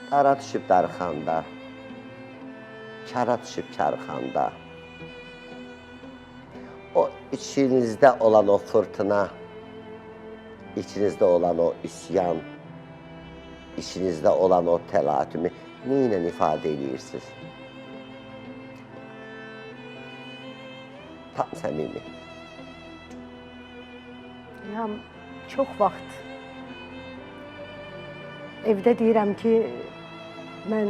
qara düşüb darıxanda, kara düşüb karıxanda, o içinizdə olan o fırtına, içinizdə olan o üsyan, içinizdə olan o təlatümü nə ifadə edirsiniz? Tam səmimi. Çox vaxt evdə deyirəm ki, mən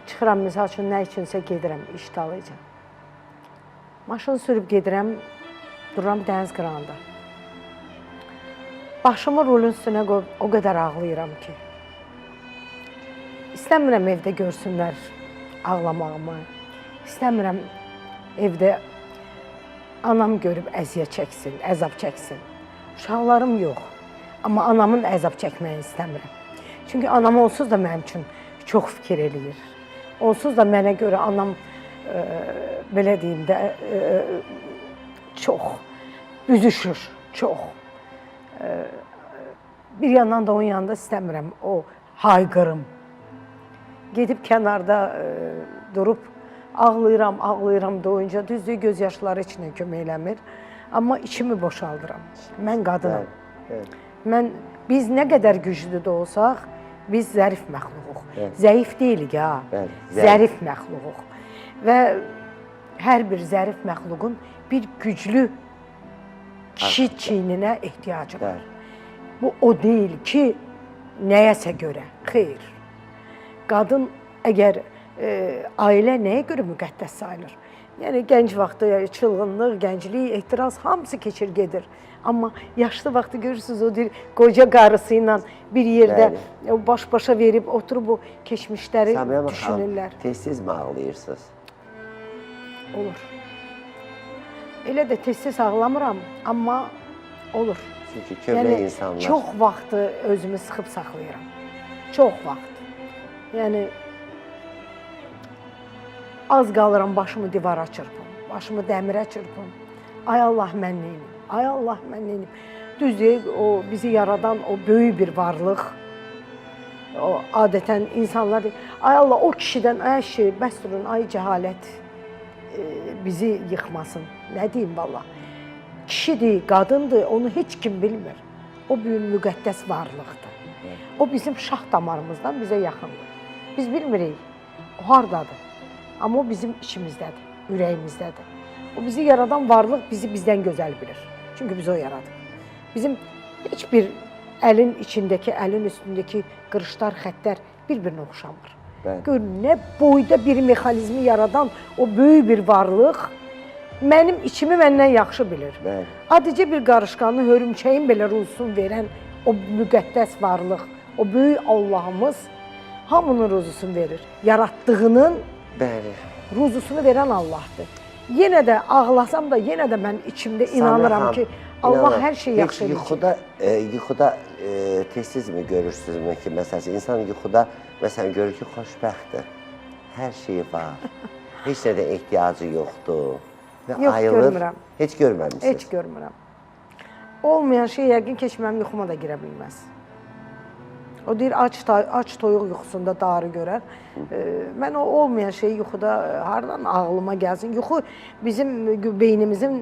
çıxıram, misal üçün, nə üçünsə gedirəm, iş dalayacam. Maşın sürüb gedirəm, dururam dəniz qırağında. Başımı rulun üstünə qoyub o qədər ağlayıram ki, istəmirəm evdə görsünlər ağlamağımı, istəmirəm evdə anam görüb əziyyət çəksin, əzab çəksin. Uşaqlarım yox, amma anamın əzab çəkməyini istəmirəm. Çünki anam onsuz da mənim üçün çox fikir eləyir. Onsuz da mənə görə anam, belə deyim də, çox büzüşür, çox. Bir yandan da onun yanında istəmirəm o hayqırım. Gedib kənarda durub ağlayıram doyunca, düzdür, göz yaşları içinə kömək eləmir. Amma içimi boşaldıram. Mən qadınam. Biz nə qədər güclü də olsaq, Biz zərif məxluquq. Evet. Zəif deyilik ha. Bəli, Zərif məxluquq. Və hər bir zərif məxluqun bir güclü kişi çiyninə ehtiyacı var. Bəli. Bu o deyil ki, nəyəsə görə. Xeyr. Qadın əgər ailə nəyə görə müqəddəs sayılır? Yəni gənc vaxtı çılğınlıq, gənclik, ehtiras hamısı keçir gedir. Amma yaşlı vaxtı görürsünüz o deyir qoca qarısı ilə bir yerdə baş-başa verib oturub o keçmişləri Samirə düşünürlər. xanım, tez-tez mi ağlayırsınız? Olur. Elə də tez-tez ağlamıram, amma olur. Çünki kövrək insanlar. Çox vaxtı özümü sıxıb saxlayıram. Çox vaxt. Yəni az qalıram başımı divara çırpım, başımı dəmirə çırpım. Ay Allah mən neynim? Ay Allah mən neynim? Düzdür, o bizi yaradan o böyük bir varlıq. O adətən insanlar deyir, ay Allah o kişidən ay şey, bəs durun, ay cəhalət bizi yıxmasın. Nə deyim valla? Kişidir, qadındır, onu heç kim bilmir. O böyük müqəddəs varlıqdır. O bizim şah damarımızdan bizə yaxındır. Biz bilmirik, o hardadır. Amma o bizim içimizdədir, ürəyimizdədir. O bizi yaradan varlıq bizi bizdən gözəl bilir. Çünki biz o yaradıq. Bizim heç bir əlin içindəki, əlin üstündəki qırışlar, xəttlər bir-birinə oxşamır. Gör, nə boyda bir mexanizmi yaradan o böyük bir varlıq mənim içimi məndən yaxşı bilir. Adicə bir qarışqanı, hörümçəyin belə ruzusunu verən o müqəddəs varlıq, o böyük Allahımız hamının ruzusunu verir. Yaratdığının ruzusunu verən Allahdır. Yenə də ağlasam da, yenə də mən içimdə inanıram ki, Allah hər şeyi yaxşı edəcək. Yuxuda tez-tez mi görürsünüz ki, məsələn, insan yuxuda məsələn görür ki, xoşbəxtdir, hər şeyi var, heç nədə ehtiyacı yoxdur və ayılır. Heç görməmişsiniz? Heç görmürəm. Olmayan şey yəqin ki, mənim yuxuma da girə bilməz. O deyir, aç toyuq yuxusunda darı görər. Mən o olmayan şeyi yuxuda haradan ağlıma gəlsin. Yuxu bizim beynimizin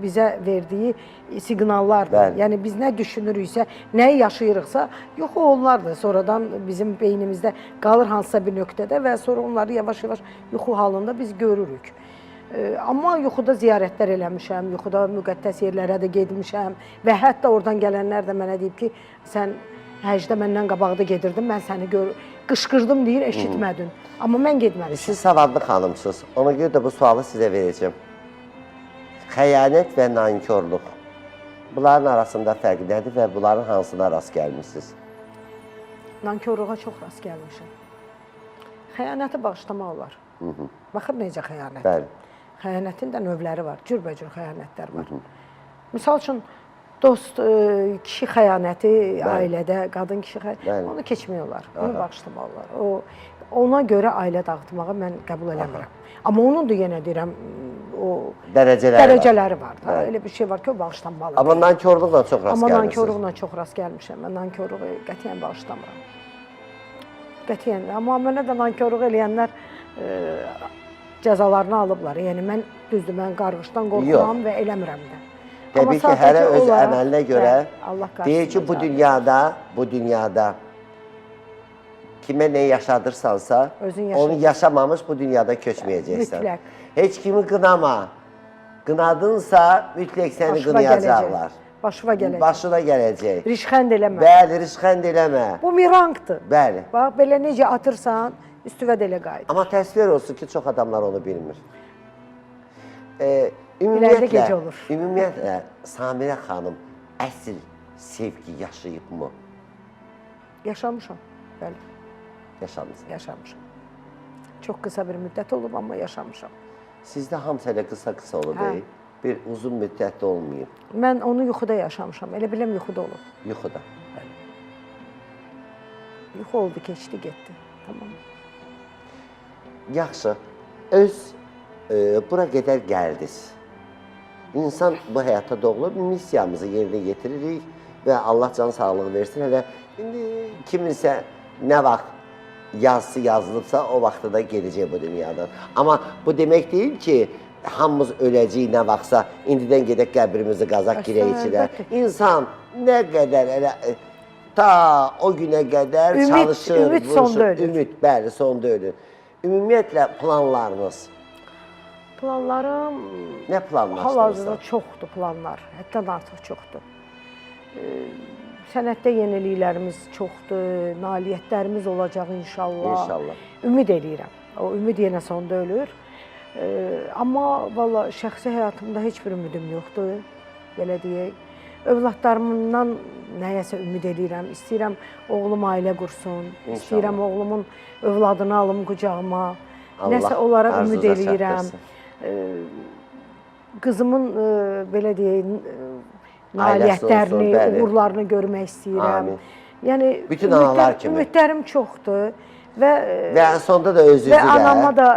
bizə verdiyi siqnallardır. Yəni biz nə düşünürüksə, nəyi yaşayırıqsa, yuxu onlardır. Sonradan bizim beynimizdə qalır hansısa bir nöqtədə və sonra onları yavaş-yavaş yuxu halında biz görürük. Amma yuxuda ziyarətlər eləmişəm, yuxuda müqəddəs yerlərə də gedmişəm və hətta oradan gələnlər də mənə deyib ki, sən həcdə məndən qabaqda gedirdim, mən səni qışqırdım deyir, eşitmədin. Amma mən getməmişəm. Siz savadlı xanımsınız, ona görə də bu sualı sizə verəcəm. Xəyanət və nankörlük, bunların arasında fərq nədir və bunların hansına rast gəlmişsiniz? Nankörlüğa çox rast gəlmişəm. Xəyanəti bağışlamaq olar. Baxır necə xəyanət. Xəyanətin də növləri var, cürbəcür xəyanətlər var. Misal üçün, dost, kişi xəyanəti ailədə, qadın kişi xəyanəti, onu keçmək olar, onu bağışlamaq olar. Ona görə ailə dağıtmağı mən qəbul eləmirəm. Amma onun da yenə deyirəm, o dərəcələri var. Elə bir şey var ki, o bağışlanmalıdır. Amma nankörlüklə çox rast gəlmişsiniz. Amma nankörlüklə çox rast gəlmişəm. Mən nankörlüğü qətiyyən bağışlamıram. Qətiyyən. Amma mənə də nankörlük eləyənlər cəzalarını alıblar. Yəni mən düzdür, mən qarğışdan qorxuram və eləmirəm də. Təbii ki, hərə öz əməlinə görə deyir ki, bu dünyada kimə nə yaşadırsansa, onu yaşamamış bu dünyada köçməyəcəksən. Mütləq. Heç kimi qınama. Qınadınsa, mütləq səni qınayacaqlar. Başına gələcək. Başına gələcək. Rişxənd eləmə. Bəli, rişxənd eləmə. Bu mirangdır. Bəli. Bax, belə necə atırsan, üstüvə də elə qayıdır. Amma təsvir olsun ki, çox adamlar onu bilmir. Ümumiyyətlə, Samirə xanım əsl sevgi yaşayıbmı? Yaşamışam, bəli. Yaşamışsın? Yaşamışam. Çox qısa bir müddət olub, amma yaşamışam. Sizdə hamısı elə qısa-qısa olub, bir uzun müddətdə olmayıb. Mən onu yuxuda yaşamışam, elə biləm yuxuda olub. Yuxuda? Bəli. Yuxu oldu, keçdi, getdi. Tamam. Yaxşı, bura qədər gəldiniz. İnsan bu həyata doğulub, missiyamızı yerinə yetiririk və Allah can sağlığı versin. Hələ kiminsə nə vaxt yazısı yazılıbsa, o vaxtda da gedəcək bu dünyadan. Amma bu demək deyil ki, hamımız öləcəyik nə vaxtsa, indidən gedək qəbrimizi qazaq girək içinə. İnsan nə qədər elə ta o günə qədər Ümid- çalışır, ümid vuruşur. sonda ölür. Ümid, bəli, sonda ölür. Ümumiyyətlə planlarınız, Planlarım nə planlaşdırırsan? hal-hazırda çoxdur planlar, həddən artıq çoxdur. Sənətdə yeniliklərimiz çoxdur, nailiyyətlərimiz olacaq inşallah. İnşallah. Ümid eləyirəm. O ümid yenə sonda ölür. Amma valla şəxsi həyatımda heç bir ümidim yoxdur, belə deyək. Övladlarımdan nəyəsə ümid eləyirəm. İstəyirəm oğlum ailə qursun. İnşallah. İstəyirəm oğlumun övladını alım qucağıma. Allah Nəsə onlara ümid arzuza eləyirəm. çatdırsın. Qızımın belə deyək, Ailəsi nailiyyətlərini, olsun, bəli. uğurlarını görmək istəyirəm. Amin. Yəni Bütün analar kimi. Ümidlərim çoxdur və Və sonda da özünüzü və də. anama da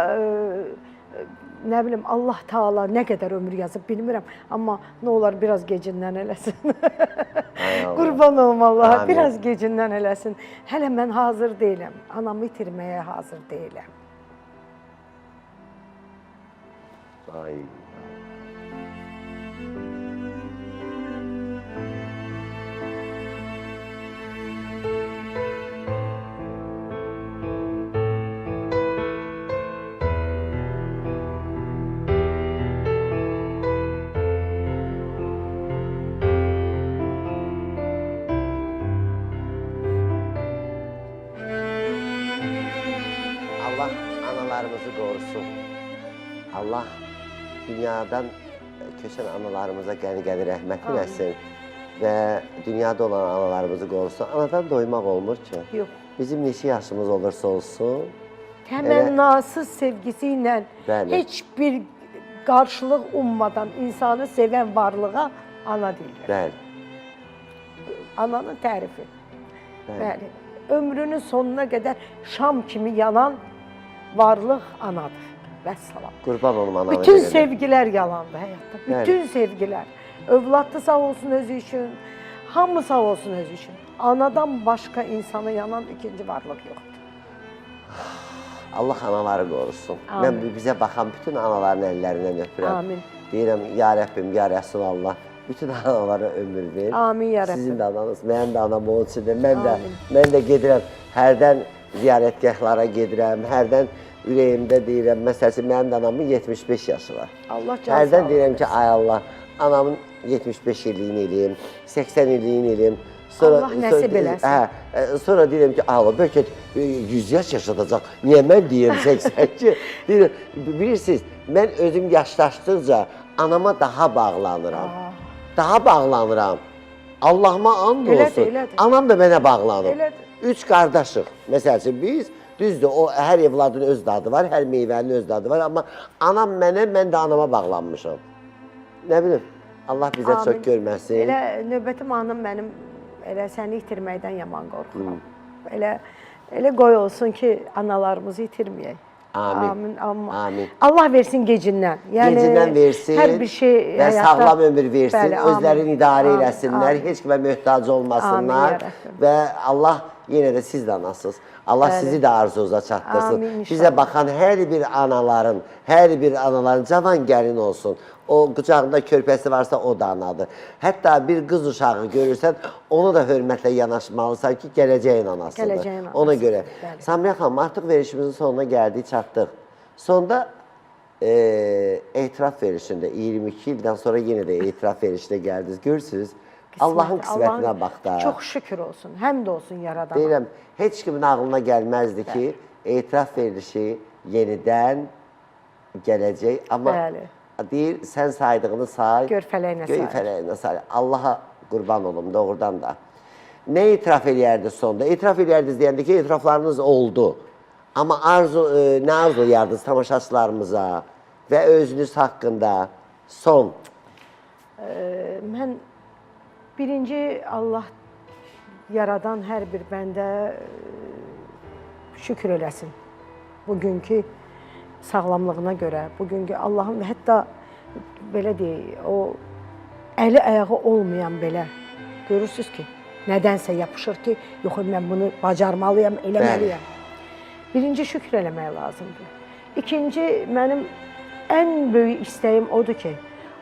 nə bilim Allah Taala nə qədər ömür yazıb bilmirəm, amma nə olar biraz gecindən eləsin. Ay Allah. Qurban olum Allaha, Amin. biraz gecindən eləsin. Hələ mən hazır deyiləm. Anamı itirməyə hazır deyiləm. Ay. Allah analarımızı qorusun. Allah dünyadan köçən analarımıza qəni rəhmət eləsin və dünyada olan analarımızı qorusun. Anadan doymaq olmur ki. Yox. Bizim neçə yaşımız olursa olsun, Təmənnasız sevgisi ilə Bəli. heç bir qarşılıq ummadan insanı sevən varlığa ana deyilir. bəli, Ananın tərifi. bəli. Bəli. Ömrünün sonuna qədər şam kimi yanan varlıq anadır. Vəssalam. Qurban olum anamı. Bütün verənə. sevgilər yalandı həyatda. Bəli. Bütün sevgilər. Övladlı sağ olsun özü üçün, hamı sağ olsun özü üçün. Anadan başqa insana yanan ikinci varlıq yoxdur. Allah anaları qorusun. Amin. Mən bizə baxan bütün anaların əllərindən öpürəm. Amin. Deyirəm, ya Rəbbim, ya Rəsulallah, bütün analara ömür ver. Amin ya Rəbbim. Sizin də ananız, mənim də anam onun içində. Amin. Mən də gedirəm, hərdən ziyarətgahlara gedirəm, hərdən ürəyimdə deyirəm, məsəl üçün mənim də anamın 75 yaşı var. Allah can Hərdən sağlığı deyirəm ki, versin. ay Allah, anamın 75 illiyini eləyim, 80 illiyini eləyim. Allah nəsib eləsin. Sonra deyirəm ki, Allah, bəlkə 100 yaş yaşadacaq. Niyə mən deyirəm 82? Deyirəm, bilirsiniz, mən özüm yaşlaşdıqca anama daha bağlanıram. Daha bağlanıram. Allahıma and Elədir, olsun. elədir. Anam da mənə bağlanıb. Elədir. 3 qardaşıq. Məsəl üçün biz, düzdür, o hər evladın öz dadı var, hər meyvənin öz dadı var, amma anam mənə, mən də anama bağlanmışam. Nə bilim, Allah bizə Amin. çox görməsin. Elə növbətim anım mənim elə səni itirməkdən yaman qorxuram. Elə qoy olsun ki, analarımızı itirməyək. Amin. Amma Amin. Allah versin gecindən. Yəni Gecindən versin hər bir şey və həyatda- sağlam ömür versin, Bəli, amin. özlərini idarə Amin, eləsinlər, amin. heç kimə möhtac Amin, olmasınlar ya Rəbbim. və Allah yenə də siz də anasınız. Allah Bəli. sizi də arzunuza çatdırsın. Amin, inşallah. Bizə baxan hər bir anaların cavan gəlin olsun. O qucağında körpəsi varsa o da anadır. Hətta bir qız uşağı görürsən, onu da hörmətlə yanaşmalısan ki, gələcəyin anasıdır. Gələcəyin anasıdır, Ona görə. bəli. Samiyə xanım, artıq verişimizin sonuna gəldik, çatdıq. Sonda etiraf verişində, 22 ildən sonra yenə də etiraf verişinə gəldiniz. Görürsünüz, Allahın qismətinə bax da. Çox şükür olsun, həmd olsun yaradana. Deyirəm, heç kimin ağlına gəlməzdi ki, etiraf verilişi yenidən gələcək. Amma Bəli. deyir, sən saydığını say, Gör fələyinə göy say. fələyinə say. Allaha qurban olum doğrudan da. Nə etiraf eləyərdiniz sonda? Etiraf eləyərdiniz deyəndə ki, etiraflarınız oldu. Amma nə arzulayardınız tamaşaçılarımıza və özünüz haqqında son? Mən birinci Allah yaradan hər bir bəndə şükür eləsin. Bugünkü sağlamlığına görə, bugünkü Allahın hətta belə deyək, o əli ayağı olmayan belə görürsüz ki, nədənsə yapışır ki, yox mən bunu bacarmalıyam, eləməliyəm. Birinci şükür eləmək lazımdır. İkinci, mənim ən böyük istəyim odur ki,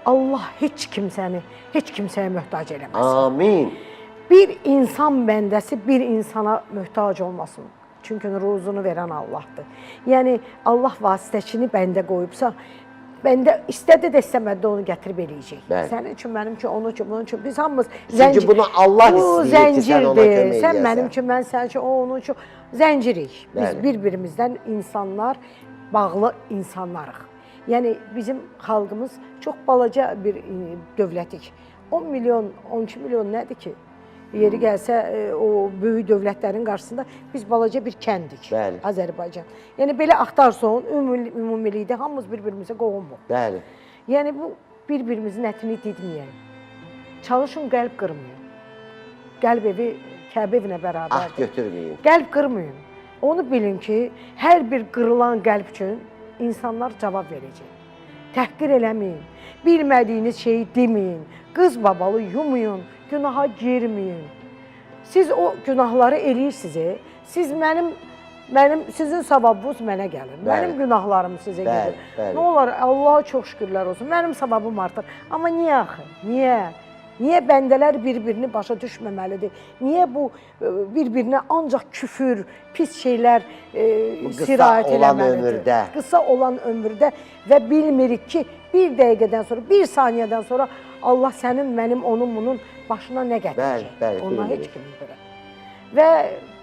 Allah heç kimsəni, heç kimsəyə möhtac eləməsin. Amin. bir insan bəndəsi bir insana möhtac olmasın. Çünki ruzunu verən Allahdır. Yəni Allah vasitəçini bəndə qoyubsa, bəndə istədi də istəmədi onu gətirib eləyəcək. Bəli. Sənin üçün, mənim üçün, onun üçün, bunun üçün biz hamımız Çünki bunu Allah istəyir ki, sən ona kömək eləyəsən. Sən mənim üçün, mən sənin üçün, o onun üçün zəncirik. Biz Bəli. bir-birimizdən insanlar, bağlı insanlarıq. Yəni bizim xalqımız çox balaca bir dövlətik. 10 milyon, 12 milyon nədir ki? Yeri gəlsə o böyük dövlətlərin qarşısında biz balaca bir kəndik. Bəli. Azərbaycan. Yəni belə axtarsan, ümumilikdə hamımız bir-birimizə qovunmuq. Bəli. Yəni bu bir-birimizin ətini didməyək. Çalışın qəlb qırmayın. Qəlb evi Kəbə evinə bərabərdir. Ah götürməyin. Qəlb qırmayın. Onu bilin ki, hər bir qırılan qəlb üçün insanlar cavab verəcək. Təhqir eləməyin. Bilmədiyiniz şeyi deməyin. Qız babalı yumayın. Günaha girməyin. Siz o günahları eləyirsiniz. Siz sizin savabınız mənə gəlir. Bəli. Mənim günahlarım sizə Bəli, gəlir. bəli. Nə olar, Allaha çox şükürlər olsun. Mənim savabım artır. Amma niyə axı? Niyə? Niyə bəndələr bir-birini başa düşməməlidir? Niyə bu bir-birinə ancaq küfür, pis şeylər sirayət eləməlidir? Qısa olan ömürdə və bilmirik ki, bir dəqiqədən sonra, bir saniyədən sonra Allah sənin, mənim, onun, bunun başına nə gətirəcək? Bəli, Ondan bilmirik. heç kim bilmir. Və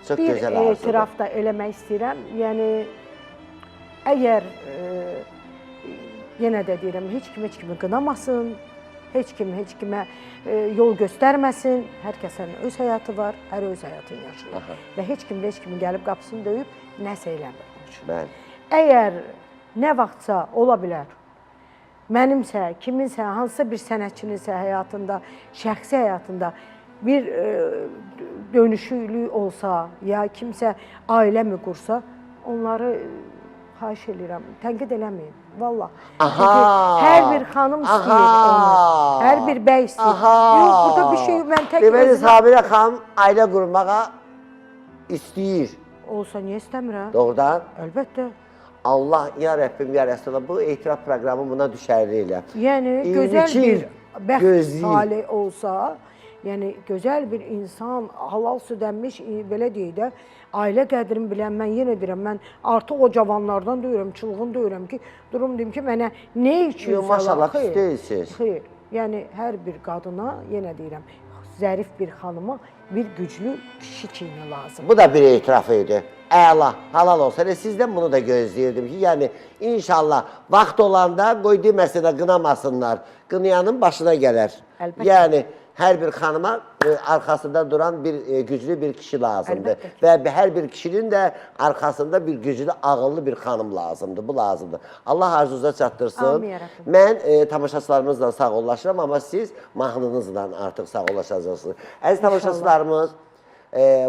Çox bir gözəl arzudur. etiraf da eləmək istəyirəm. Yəni, əgər yenə də deyirəm, heç kimi qınamasın, heç kimə yol göstərməsin. Hər kəsin öz həyatı var, hər öz həyatını yaşayır. Aha. Və heç kimin gəlib qapısını döyüb nəsə eləmir. Bəli. Əgər nə vaxtsa ola bilər, mənimsə, kiminsə, hansısa bir sənətçininsə həyatında, şəxsi həyatında bir dönüşüklük olsa, ya kimsə ailəmi qursa, onları xahiş edirəm, tənqid eləməyin. Vallah. Aha! Çünki hər bir xanım istəyir onu, hər bir bəy istəyir. Yox, burada bir şey mən tək Deməli, Sabirə xanım ailə qurmağa istəyir. olsa niyə istəmirəm? Doğrudan. Əlbəttə. Allah, ya Rəbbim, ya Rəsulullah, bu etiraf proqramı buna düşərli elə. Yəni, gözəl bir bəxt gözləyir. salih olsa, yəni, gözəl bir insan, halal süd əmmiş, belə deyək də, ailə qədrini bilən, mən yenə deyirəm, mən artıq o cavanlardan deyirəm, çılğın deyirəm ki, durum deyim ki, mənə nə üçün Yox, maşallah, pis deyilsiniz. Xeyr, yəni, hər bir qadına, yenə deyirəm, zərif bir xanıma bir güclü kişi kimi lazım. Bu da bir etiraf idi. Əla, halal olsa. Sizdən bunu da gözləyirdim ki, yəni inşallah vaxt olanda qoy deməsinə qınamasınlar. Qınayanın başına gələr. Əlbəttə. Yəni hər bir xanıma arxasında duran bir güclü bir kişi lazımdır. Və hər bir kişinin də arxasında bir güclü, ağıllı bir xanım lazımdır. Bu lazımdır. Allah arzunuza çatdırsın. Amin, ya Rəbbim. Mən tamaşaçılarımızla sağollaşıram, amma siz mahnınızla artıq sağollaşacaqsınız. Əziz tamaşaçılarımız,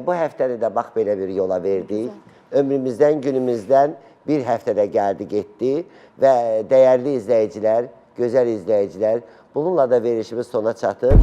bu həftəni də bax belə bir yola verdik. Ömrümüzdən, günümüzdən bir həftədə gəldi, getdi və dəyərli izləyicilər, gözəl izləyicilər, bununla da verişimiz sona çatır.